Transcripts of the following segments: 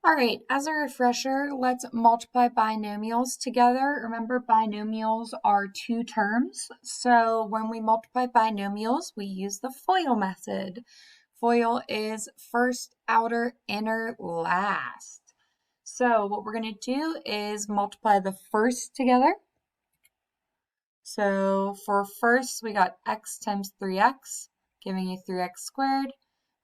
All right, as a refresher, let's multiply binomials together. Remember, binomials are two terms. So when we multiply binomials, we use the FOIL method. FOIL is first, outer, inner, last. So what we're going to do is multiply the first together. So for first, we got x times 3x, giving you 3x squared.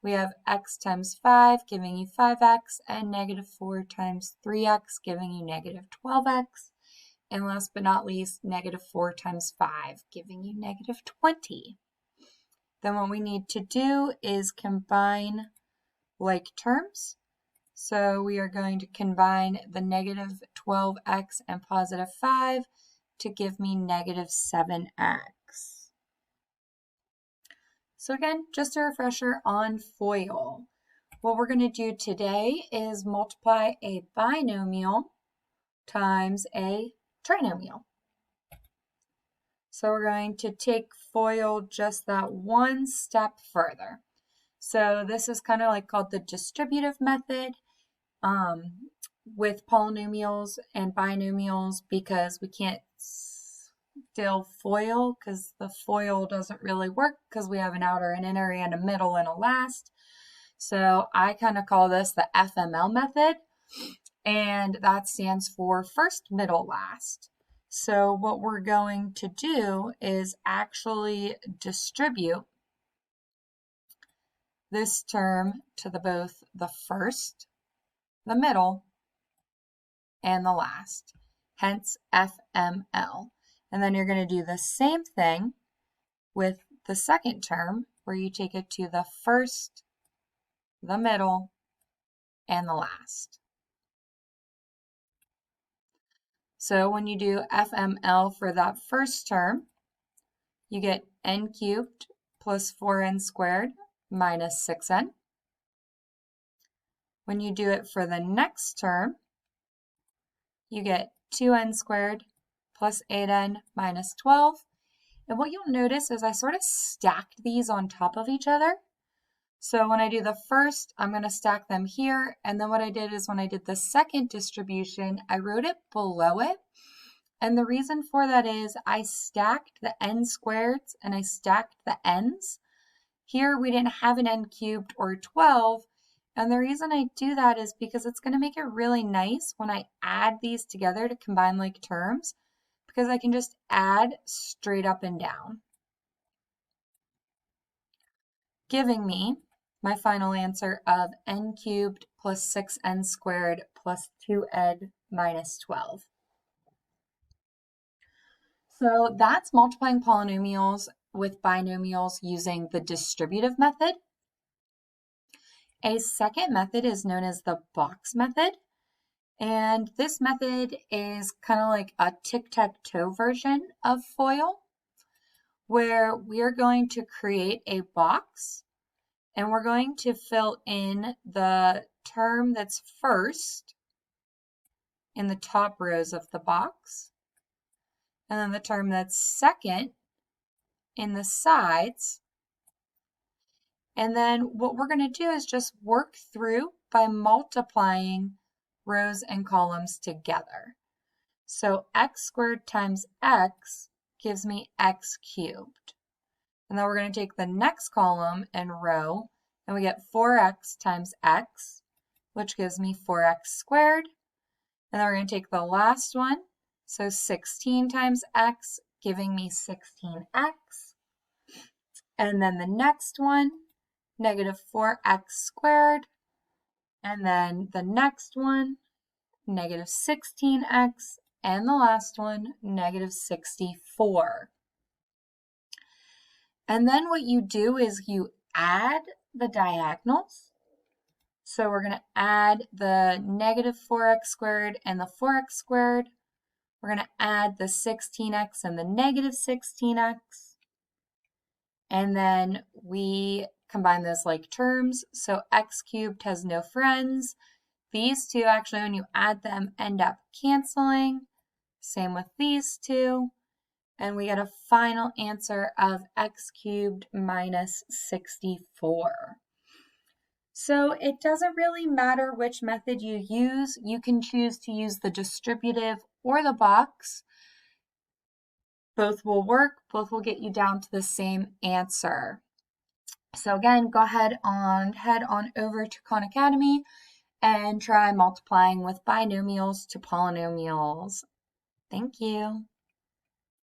We have x times 5, giving you 5x, and negative 4 times 3x, giving you negative 12x. And last but not least, negative 4 times 5, giving you negative 20. Then what we need to do is combine like terms. So we are going to combine the negative 12x and positive 5 to give me negative 7x. So again, just a refresher on FOIL. What we're going to do today is multiply a binomial times a trinomial. So we're going to take FOIL just that one step further. So this is kind of like called the distributive method with polynomials and binomials because we can't still FOIL because the FOIL doesn't really work because we have an outer, an inner, and a middle and a last. So I kind of call this the FML method, and that stands for first, middle, last. So what we're going to do is actually distribute this term to both the first, the middle, and the last, hence FML. And then you're going to do the same thing with the second term, where you take it to the first, the middle, and the last. So when you do FML for that first term, you get n cubed plus 4n squared minus 6n. When you do it for the next term, you get 2n squared plus 8n minus 12. And what you'll notice is I sort of stacked these on top of each other. So when I do the first, I'm going to stack them here. And then what I did is when I did the second distribution, I wrote it below it. And the reason for that is I stacked the n squareds and I stacked the n's. Here we didn't have an n cubed or 12. And the reason I do that is because it's going to make it really nice when I add these together to combine like terms, because I can just add straight up and down, giving me my final answer of n cubed plus 6n squared plus 2n minus 12. So that's multiplying polynomials with binomials using the distributive method. A second method is known as the box method. And this method is kind of like a tic-tac-toe version of FOIL, where we are going to create a box and we're going to fill in the term that's first in the top rows of the box, and then the term that's second in the sides. And then what we're going to do is just work through by multiplying rows and columns together. So x squared times x gives me x cubed. And then we're going to take the next column and row, and we get 4x times x, which gives me 4x squared. And then we're going to take the last one, so 16 times x, giving me 16x. And then the next one, negative 4x squared. And then the next one, negative 16x. And the last one, negative 64. And then what you do is you add the diagonals. So we're going to add the negative 4x squared and the 4x squared. We're going to add the 16x and the negative 16x. And then we combine those like terms. So x cubed has no friends. These two actually, when you add them, end up canceling. Same with these two. And we get a final answer of x cubed minus 64. So it doesn't really matter which method you use. You can choose to use the distributive or the box. Both will work. Both will get you down to the same answer. So again, go ahead head on over to Khan Academy and try multiplying with binomials to polynomials. Thank you.